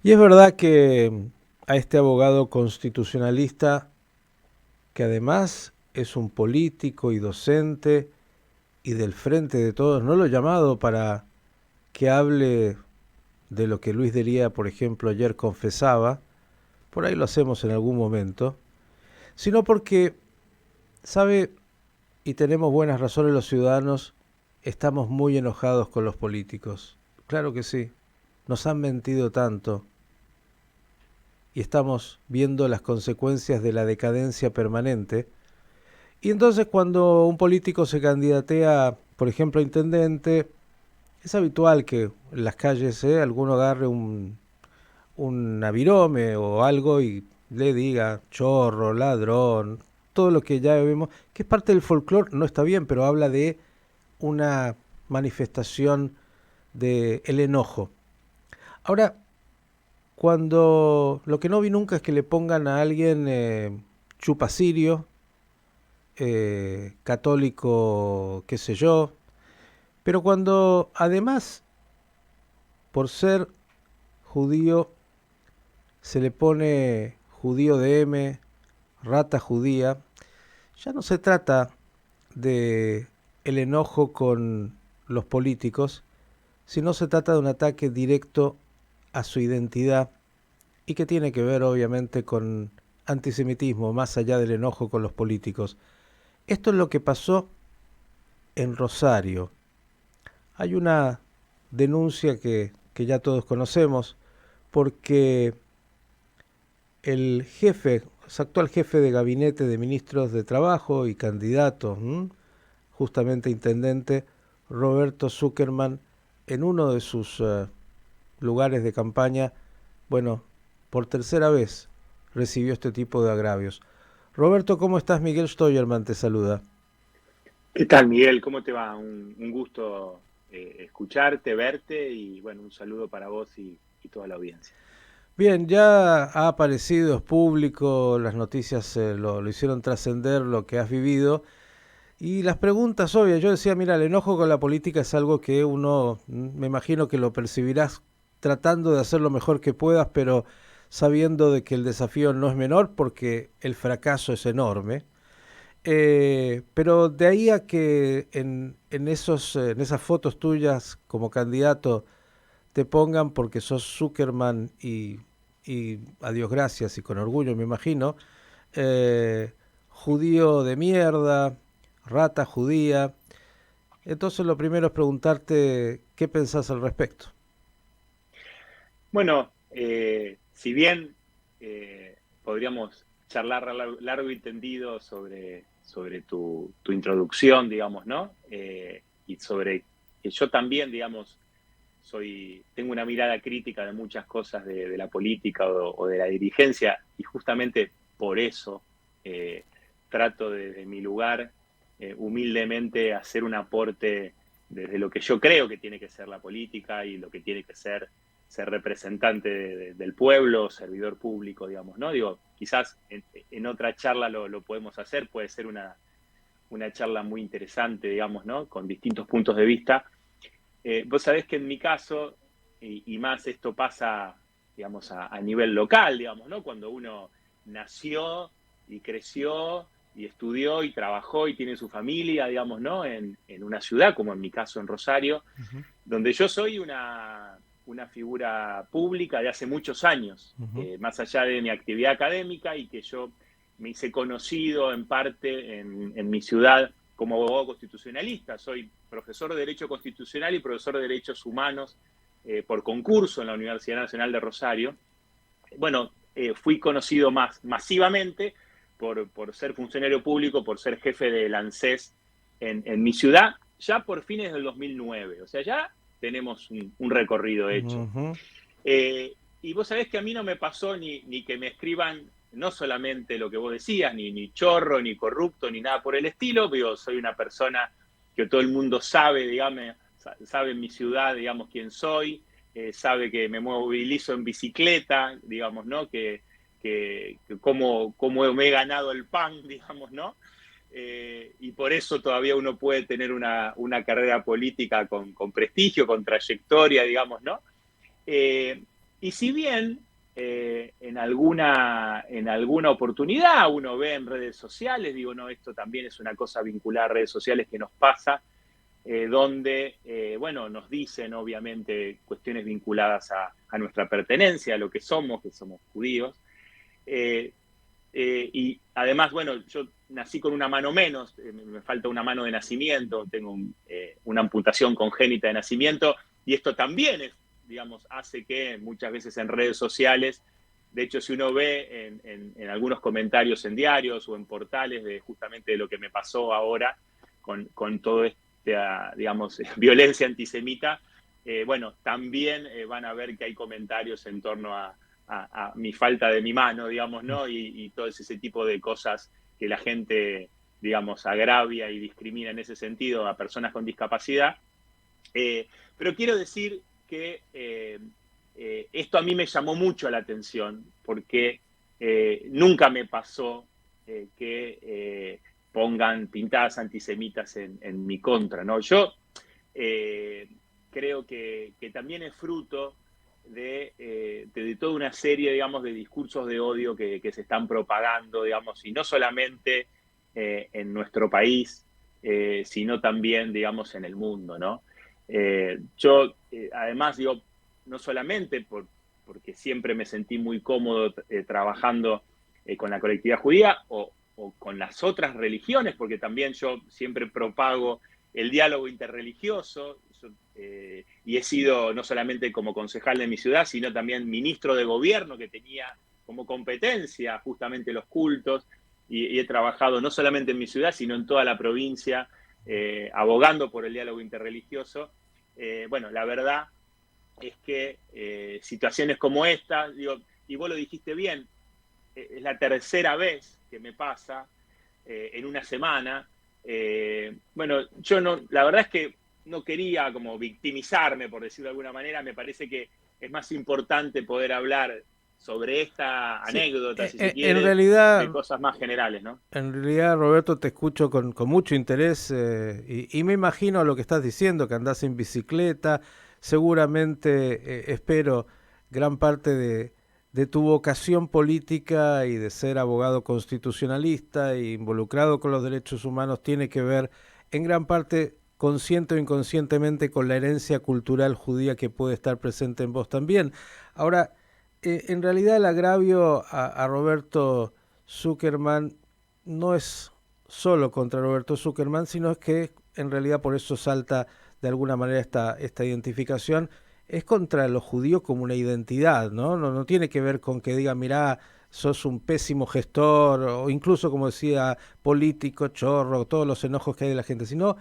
Y es verdad que a este abogado constitucionalista, que además es un político y docente y del frente de todos, no lo he llamado para que hable de lo que Luis Dería, por ejemplo, ayer confesaba, por ahí lo hacemos en algún momento, sino porque, sabe, y tenemos buenas razones los ciudadanos, estamos muy enojados con los políticos. Claro que sí, nos han mentido tanto y estamos viendo las consecuencias de la decadencia permanente. Y entonces cuando un político se candidatea, por ejemplo, a intendente, es habitual que en las calles alguno agarre un avirome o algo y le diga chorro, ladrón, todo lo que ya vemos, que es parte del folclore, no está bien, pero habla de una manifestación de el enojo. Ahora, cuando lo que no vi nunca es que le pongan a alguien chupa sirio, católico, qué sé yo, pero cuando además, por ser judío, se le pone judío de M, rata judía, ya no se trata de el enojo con los políticos, sino se trata de un ataque directo a su identidad y que tiene que ver obviamente con antisemitismo, más allá del enojo con los políticos. Esto es lo que pasó en Rosario. Hay una denuncia que ya todos conocemos porque el jefe, actual jefe de gabinete de ministros de Trabajo y candidato, justamente intendente, Roberto Zuckerman, en uno de sus lugares de campaña, bueno, por tercera vez recibió este tipo de agravios. Roberto, ¿cómo estás? Miguel Steuermann te saluda. ¿Qué tal, Miguel? ¿Cómo te va? Un gusto escucharte, verte y bueno, un saludo para vos y toda la audiencia. Bien, ya ha aparecido, es público, las noticias lo hicieron trascender lo que has vivido. Y las preguntas obvias, yo decía, mira, el enojo con la política es algo que uno, me imagino que lo percibirás tratando de hacer lo mejor que puedas, pero sabiendo de que el desafío no es menor porque el fracaso es enorme. Pero de ahí a que en esas fotos tuyas como candidato te pongan porque sos Zuckerman y a Dios gracias y con orgullo me imagino, judío de mierda, rata judía. Entonces lo primero es preguntarte qué pensás al respecto. Bueno, si bien podríamos charlar largo y tendido sobre tu introducción, digamos, ¿no? Y sobre que yo también, digamos, tengo una mirada crítica de muchas cosas de la política o de la dirigencia y justamente por eso eh, trato desde mi lugar humildemente hacer un aporte desde lo que yo creo que tiene que ser la política y lo que tiene que ser representante del pueblo, servidor público, digamos, ¿no? Digo, quizás en otra charla lo podemos hacer, puede ser una charla muy interesante, digamos, ¿no? Con distintos puntos de vista. Vos sabés que en mi caso, y más esto pasa, digamos, a nivel local, digamos, ¿no? Cuando uno nació y creció y estudió y trabajó y tiene su familia, digamos, ¿no? En una ciudad, como en mi caso en Rosario, Ujú, donde yo soy una figura pública de hace muchos años, ujú. más allá de mi actividad académica y que yo me hice conocido en parte en mi ciudad como abogado constitucionalista. Soy profesor de Derecho Constitucional y profesor de Derechos Humanos por concurso en la Universidad Nacional de Rosario. Bueno, fui conocido más masivamente por ser funcionario público, por ser jefe del ANSES en mi ciudad, ya por fines del 2009. O sea, ya tenemos un recorrido hecho. Ujú. Y vos sabés que a mí no me pasó ni que me escriban no solamente lo que vos decías, ni chorro, ni corrupto, ni nada por el estilo, pero soy una persona que todo el mundo sabe, digamos, sabe en mi ciudad, digamos, quién soy, sabe que me movilizo en bicicleta, digamos, ¿no? Que cómo me he ganado el pan, digamos, ¿no? Y por eso todavía uno puede tener carrera política con prestigio, con trayectoria, digamos, ¿no? Y si bien en alguna oportunidad uno ve en redes sociales, digo, no, esto también es una cosa vinculada a redes sociales que nos pasa, donde, bueno, nos dicen obviamente cuestiones vinculadas a nuestra pertenencia, a lo que somos judíos. Eh, y además, bueno, yo nací con una mano menos, me falta una mano de nacimiento, tengo una amputación congénita de nacimiento, y esto también es, digamos, hace que muchas veces en redes sociales, de hecho, si uno ve en algunos comentarios en diarios o en portales de justamente de lo que me pasó ahora con todo esta, digamos, violencia antisemita, bueno, también van a ver que hay comentarios en torno a mi falta de mi mano, digamos, ¿no? Y todo ese tipo de cosas que la gente, digamos, agravia y discrimina en ese sentido a personas con discapacidad. Pero quiero decir que esto a mí me llamó mucho la atención porque nunca me pasó que pongan pintadas antisemitas en mi contra, ¿no? Yo creo que también es fruto de toda una serie, digamos, de discursos de odio que se están propagando, digamos, y no solamente en nuestro país, sino también, digamos, en el mundo, ¿no? Además, digo, no solamente porque siempre me sentí muy cómodo trabajando con la colectividad judía o con las otras religiones, porque también yo siempre propago el diálogo interreligioso, y he sido no solamente como concejal de mi ciudad, sino también ministro de gobierno que tenía como competencia justamente los cultos, y he trabajado no solamente en mi ciudad, sino en toda la provincia, abogando por el diálogo interreligioso. Bueno, la verdad es que situaciones como esta, digo, y vos lo dijiste bien, es la tercera vez que me pasa en una semana. Bueno, yo no, la verdad es que no quería como victimizarme, por decirlo de alguna manera. Me parece que es más importante poder hablar sobre esta Sí, anécdota, si se en quiere, de realidad, cosas más generales, ¿no? Roberto, te escucho con mucho interés y me imagino lo que estás diciendo, que andás en bicicleta, seguramente, espero, gran parte de tu vocación política y de ser abogado constitucionalista e involucrado con los derechos humanos tiene que ver en gran parte, consciente o inconscientemente, con la herencia cultural judía que puede estar presente en vos también. Ahora, en realidad el agravio a Roberto Zuckerman no es solo contra Roberto Zuckerman, sino es que en realidad por eso salta de alguna manera esta identificación, es contra los judíos como una identidad, ¿no? No tiene que ver con que diga, mirá, sos un pésimo gestor, o incluso, como decía, político, chorro, todos los enojos que hay de la gente, sino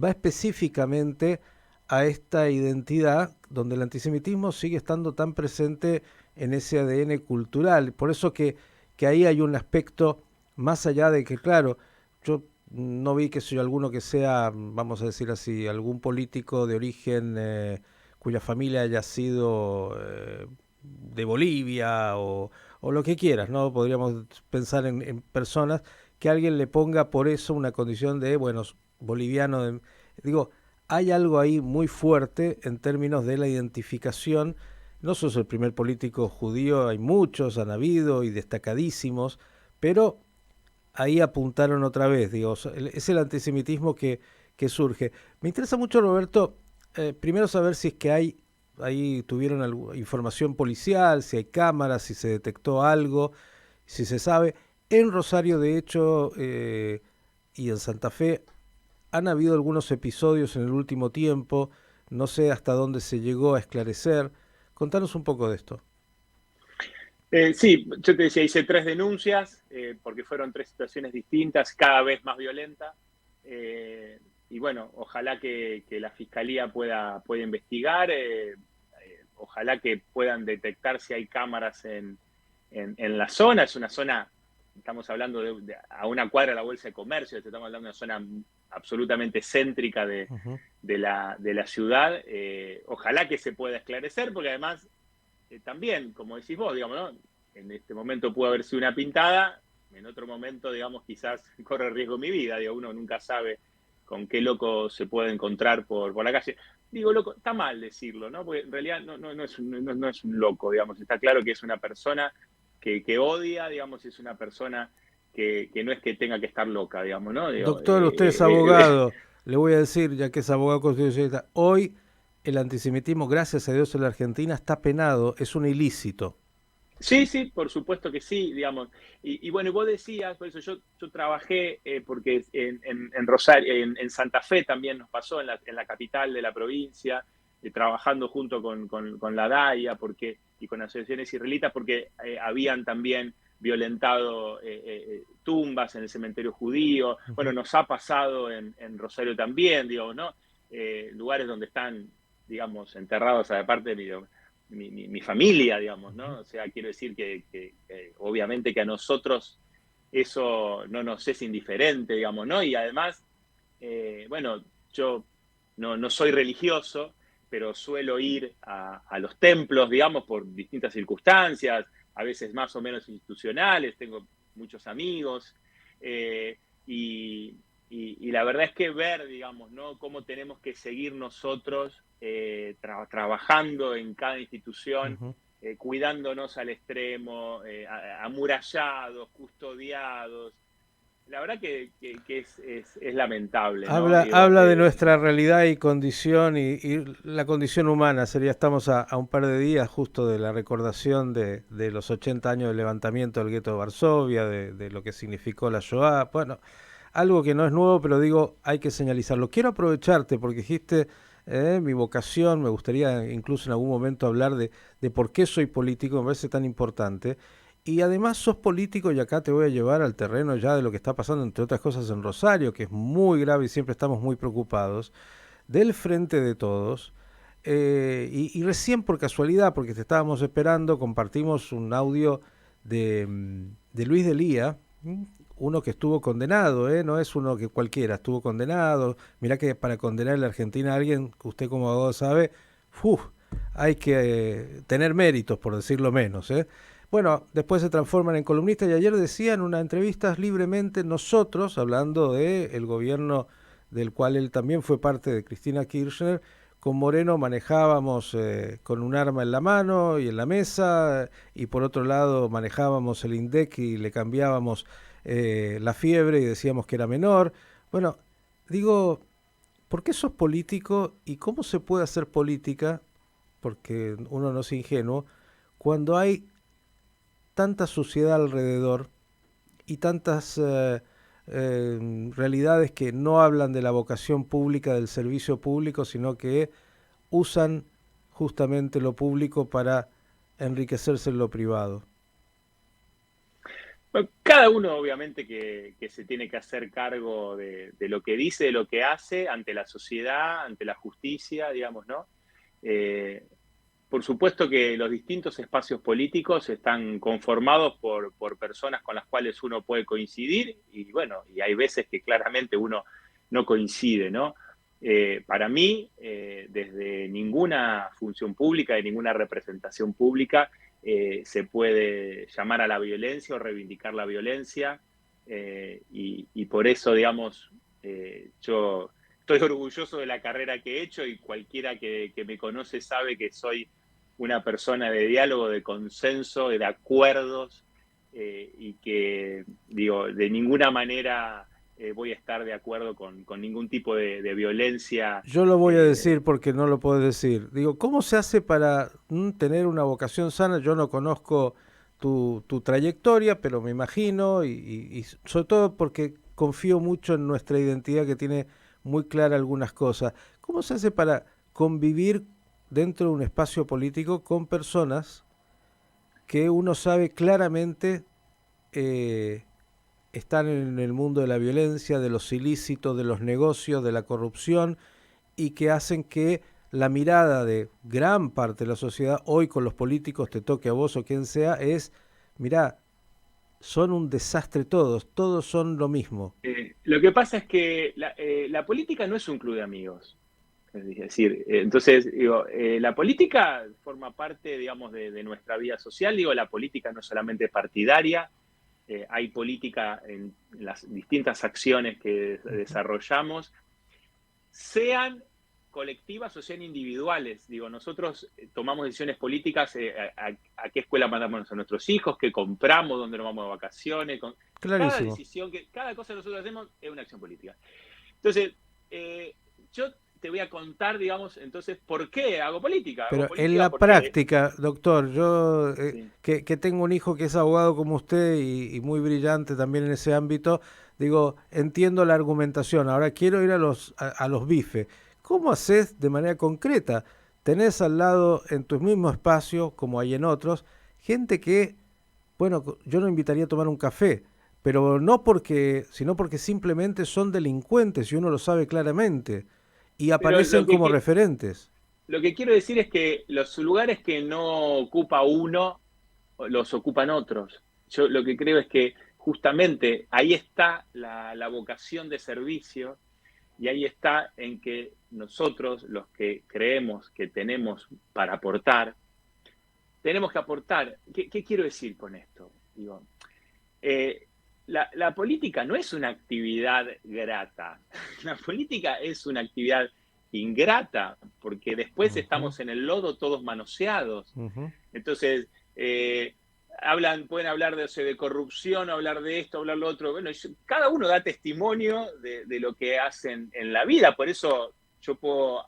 va específicamente a esta identidad donde el antisemitismo sigue estando tan presente en ese ADN cultural. Por eso que ahí hay un aspecto más allá de que, claro, yo no vi que soy alguno que sea, vamos a decir así, algún político de origen cuya familia haya sido de Bolivia o lo que quieras, ¿no? Podríamos pensar en personas que alguien le ponga por eso una condición de, bueno, boliviano. Digo, hay algo ahí muy fuerte en términos de la identificación. No sos el primer político judío, hay muchos, han habido y destacadísimos, pero ahí apuntaron otra vez, digo, es el antisemitismo que surge. Me interesa mucho, Roberto, primero saber si es que ahí tuvieron información policial, si hay cámaras, si se detectó algo, si se sabe. En Rosario, de hecho, y en Santa Fe, han habido algunos episodios en el último tiempo, no sé hasta dónde se llegó a esclarecer. Contanos un poco de esto. Sí, yo te decía, hice 3 denuncias porque fueron 3 situaciones distintas, cada vez más violentas. Y bueno, ojalá que la fiscalía pueda investigar, ojalá que puedan detectar si hay cámaras en la zona. Es una zona, estamos hablando a una cuadra de la Bolsa de Comercio, estamos hablando de una zona absolutamente céntrica Ujú. de la ciudad. Ojalá que se pueda esclarecer, porque además también, como decís vos, digamos, ¿no? En este momento pudo haber sido una pintada, en otro momento, digamos, quizás corre riesgo mi vida, digo, uno nunca sabe con qué loco se puede encontrar por la calle. Digo, loco, está mal decirlo, ¿no? Porque en realidad no es un loco, digamos. Está claro que es una persona que odia, digamos, es una persona que no es que tenga que estar loca, digamos, ¿no? Digo, Doctor, usted es abogado. Le voy a decir, ya que es abogado constitucionalista, hoy el antisemitismo, gracias a Dios, en la Argentina está penado, es un ilícito. sí, sí, por supuesto que sí, digamos. Y bueno, y vos decías, por eso yo trabajé, porque en Rosario, en Santa Fe también nos pasó, en la capital de la provincia, trabajando junto con la DAIA y con asociaciones israelitas, porque habían también violentado tumbas en el cementerio judío. Bueno, nos ha pasado en Rosario también, digo, ¿no? Lugares donde están, digamos, enterrados, aparte de mi familia, digamos, ¿no? O sea, quiero decir que obviamente que a nosotros eso no nos es indiferente, digamos, ¿no? Y además, bueno, yo no soy religioso, pero suelo ir a los templos, digamos, por distintas circunstancias, a veces más o menos institucionales, tengo muchos amigos, eh, y, y la verdad es que ver, digamos, ¿no? Cómo tenemos que seguir nosotros trabajando en cada institución, Ujú. cuidándonos al extremo, amurallados, custodiados. La verdad que es lamentable, ¿no? Digo, Habla de nuestra realidad y condición y la condición humana. Sería, estamos a un par de días justo de la recordación de los 80 años del levantamiento del gueto de Varsovia, de lo que significó la Shoah. Bueno, algo que no es nuevo, pero digo, hay que señalizarlo. Quiero aprovecharte porque dijiste mi vocación, me gustaría incluso en algún momento hablar de por qué soy político, me parece tan importante. Y además sos político y acá te voy a llevar al terreno ya de lo que está pasando, entre otras cosas, en Rosario, que es muy grave y siempre estamos muy preocupados, del Frente de Todos. Y recién por casualidad, porque te estábamos esperando, compartimos un audio de Luis Delía, uno que estuvo condenado, no es uno que cualquiera, estuvo condenado. Mirá que para condenar en la Argentina a alguien, que usted como abogado sabe, uf, hay que tener méritos, por decirlo menos. Bueno, después se transforman en columnistas y ayer decía en una entrevista libremente nosotros, hablando del gobierno del cual él también fue parte de Cristina Kirchner, con Moreno manejábamos con un arma en la mano y en la mesa, y por otro lado manejábamos el INDEC y le cambiábamos la fiebre y decíamos que era menor. Bueno, digo, ¿por qué sos político y cómo se puede hacer política? Porque uno no es ingenuo, cuando hay tanta suciedad alrededor y tantas realidades que no hablan de la vocación pública, del servicio público, sino que usan justamente lo público para enriquecerse en lo privado. bueno, cada uno obviamente que se tiene que hacer cargo de lo que dice, de lo que hace ante la sociedad, ante la justicia, digamos, ¿no? Eh, por supuesto que los distintos espacios políticos están conformados por personas con las cuales uno puede coincidir y bueno, y hay veces que claramente uno no coincide, ¿no? Para mí, desde ninguna función pública, de ninguna representación pública, se puede llamar a la violencia o reivindicar la violencia y por eso, digamos, yo estoy orgulloso de la carrera que he hecho y cualquiera que me conoce sabe que soy una persona de diálogo, de consenso, de acuerdos, y que, digo, de ninguna manera voy a estar de acuerdo con ningún tipo de violencia. Yo lo voy a Eh, decir porque no lo puedo decir. Digo, ¿cómo se hace para tener una vocación sana? Yo no conozco tu trayectoria, pero me imagino, y sobre todo porque confío mucho en nuestra identidad que tiene muy clara algunas cosas. ¿Cómo se hace para convivir dentro de un espacio político con personas que uno sabe claramente eh, están en el mundo de la violencia, de los ilícitos, de los negocios, de la corrupción, y que hacen que la mirada de gran parte de la sociedad, hoy con los políticos, te toque a vos o quien sea, es, mirá, son un desastre todos, todos son lo mismo. lo que pasa es que la política no es un club de amigos. Es decir, entonces, digo, la política forma parte, digamos, de nuestra vida social. Digo, la política no es solamente partidaria, hay política en las distintas acciones que desarrollamos sean colectivas o sean individuales. Digo, nosotros tomamos decisiones políticas, a qué escuela mandamos a nuestros hijos, qué compramos, dónde nos vamos de vacaciones. Cada Clarísimo. decisión, cada cosa que nosotros hacemos es una acción política. Entonces, yo te voy a contar, digamos, entonces, ¿por qué hago política? Hago Pero en política la porque... práctica, doctor, yo Sí. que tengo un hijo que es abogado como usted y muy brillante también en ese ámbito, digo, entiendo la argumentación. Ahora quiero ir a los bifes. ¿Cómo haces de manera concreta? Tenés al lado en tu mismo espacio, como hay en otros, gente que, bueno, yo no invitaría a tomar un café, pero no porque, sino porque simplemente son delincuentes y uno lo sabe claramente y Pero aparecen como referentes. lo que quiero decir es que los lugares que no ocupa uno, los ocupan otros. Yo lo que creo es que justamente ahí está la vocación de servicio y ahí está en que nosotros, los que creemos que tenemos para aportar, tenemos que aportar. ¿Qué quiero decir con esto? Digo, eh, la política no es una actividad grata. La política es una actividad ingrata, porque después Ujú, estamos en el lodo todos manoseados. ujú. Entonces, pueden hablar de corrupción, hablar de esto, hablar lo otro. Bueno, cada uno da testimonio de lo que hacen en la vida. Por eso yo puedo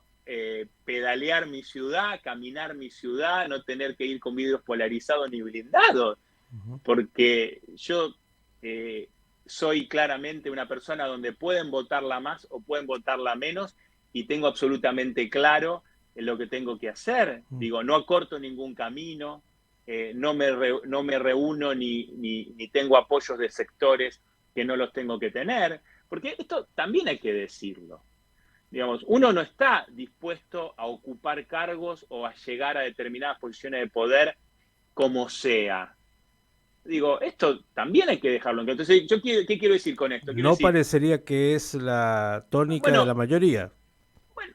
pedalear mi ciudad, caminar mi ciudad, no tener que ir con vidrios polarizados ni blindados, Ujú. porque yo soy claramente una persona donde pueden votarla más o pueden votarla menos y tengo absolutamente claro lo que tengo que hacer. Mm. Digo, no acorto ningún camino, no me reúno ni tengo apoyos de sectores que no los tengo que tener, porque esto también hay que decirlo. Digamos, uno no está dispuesto a ocupar cargos o a llegar a determinadas posiciones de poder como sea. Digo, esto también hay que dejarlo en claro. Entonces, ¿qué quiero decir con esto? Quiero No decir, parecería que es la tónica de bueno, la mayoría. bueno,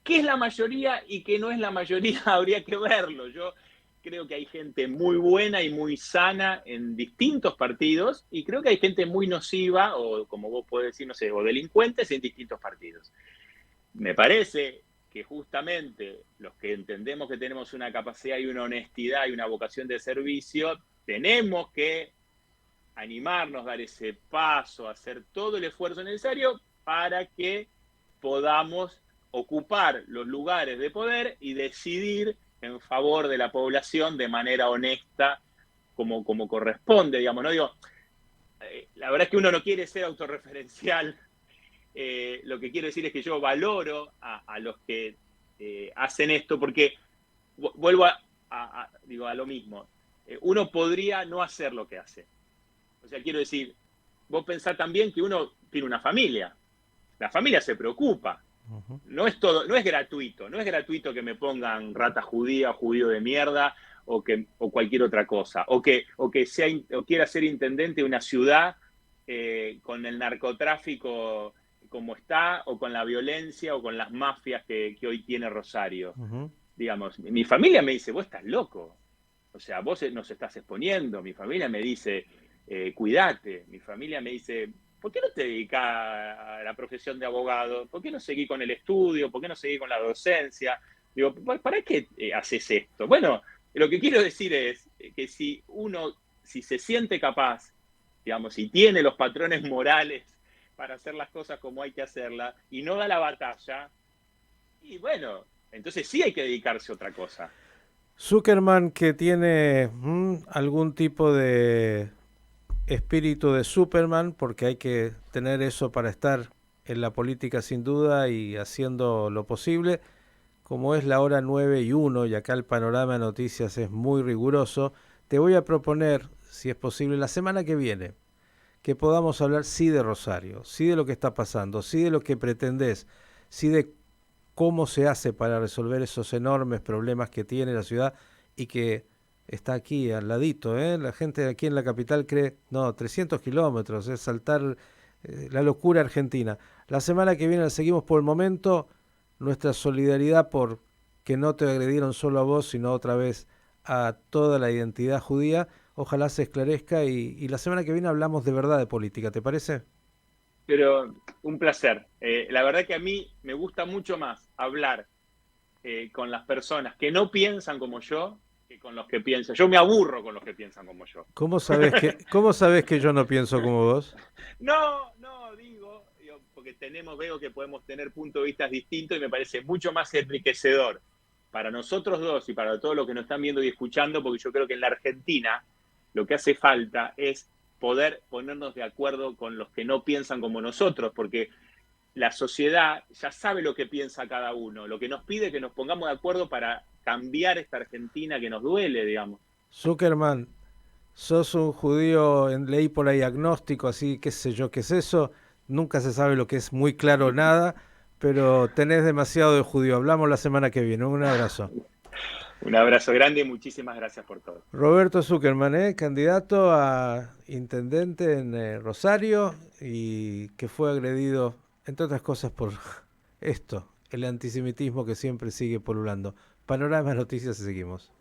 ¿qué es la mayoría y qué no es la mayoría? Habría que verlo. Yo creo que hay gente muy buena y muy sana en distintos partidos y creo que hay gente muy nociva o, como vos podés decir, no sé, o delincuentes en distintos partidos. Me parece que justamente los que entendemos que tenemos una capacidad y una honestidad y una vocación de servicio, tenemos que animarnos, dar ese paso, hacer todo el esfuerzo necesario para que podamos ocupar los lugares de poder y decidir en favor de la población de manera honesta, como corresponde, digamos, ¿no? Digo, la verdad es que uno no quiere ser autorreferencial. Lo que quiero decir es que yo valoro a los que hacen esto, porque vuelvo digo, a lo mismo. Uno podría no hacer lo que hace. O sea, quiero decir, vos pensás también que uno tiene una familia. La familia se preocupa. Ujú. No es todo, no es gratuito. No es gratuito que me pongan rata judía, judío de mierda o cualquier otra cosa. O quiera ser intendente de una ciudad con el narcotráfico como está, o con la violencia, o con las mafias que hoy tiene Rosario. Ujú. Digamos, mi familia me dice, vos estás loco. O sea, vos nos estás exponiendo. Mi familia me dice, cuídate. Mi familia me dice, ¿por qué no te dedicas a la profesión de abogado? ¿Por qué no seguís con el estudio? ¿Por qué no seguís con la docencia? Digo, ¿para qué haces esto? Bueno, lo que quiero decir es que si se siente capaz, digamos, si tiene los patrones morales para hacer las cosas como hay que hacerlas y no da la batalla, y bueno, entonces sí hay que dedicarse a otra cosa. Zuckerman que tiene algún tipo de espíritu de Superman, porque hay que tener eso para estar en la política sin duda y haciendo lo posible. Como es la hora 9:01 y acá el panorama de noticias es muy riguroso, te voy a proponer, si es posible, la semana que viene, que podamos hablar sí de Rosario, sí de lo que está pasando, sí de lo que pretendés, sí de cómo se hace para resolver esos enormes problemas que tiene la ciudad y que está aquí al ladito, ¿eh? La gente aquí en la capital cree, no, 300 kilómetros, es saltar la locura argentina. La semana que viene la seguimos por el momento, nuestra solidaridad por que no te agredieron solo a vos, sino otra vez a toda la identidad judía. Ojalá se esclarezca y la semana que viene hablamos de verdad de política, ¿te parece? Pero un placer. La verdad que a mí me gusta mucho más hablar con las personas que no piensan como yo que con los que piensan. Yo me aburro con los que piensan como yo. Cómo sabés que yo no pienso como vos? No, no, digo, porque veo que podemos tener puntos de vista distintos y me parece mucho más enriquecedor para nosotros dos y para todos los que nos están viendo y escuchando, porque yo creo que en la Argentina lo que hace falta es poder ponernos de acuerdo con los que no piensan como nosotros, porque la sociedad ya sabe lo que piensa cada uno, lo que nos pide es que nos pongamos de acuerdo para cambiar esta Argentina que nos duele, digamos. Zuckerman, sos un judío, leí por ahí agnóstico, así, qué sé yo, qué es eso. Nunca se sabe lo que es muy claro nada, pero tenés demasiado de judío. Hablamos la semana que viene. Un abrazo. Un abrazo grande y muchísimas gracias por todo. Roberto Zuckerman, candidato a intendente en Rosario y que fue agredido, entre otras cosas, por esto, el antisemitismo que siempre sigue polulando. Panorama Noticias y seguimos.